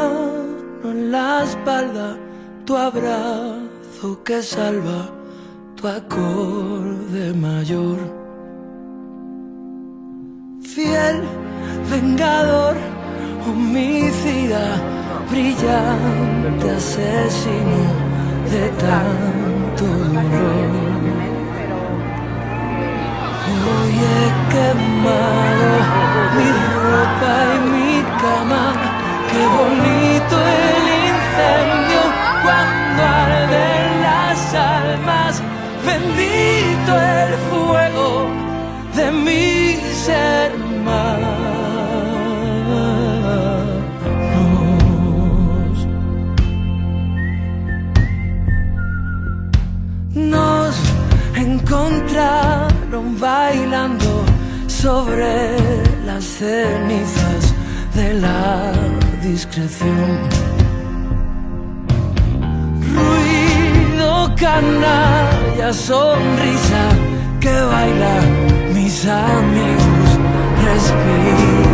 mano en la espalda, tu abrazo que salva, tu acorde mayor. Fiel, vengador, homicida, brillante asesino de tanto dolor. Hoy he quemado mi ropa y mi cama. Qué bonito el incendio cuando arden las almas. Bendito el fuego de mis hermanos. Nos encontraron bailando sobre las cenizas de la discreción. Ruido, canalla, sonrisa que bailan mis amigos, respiro.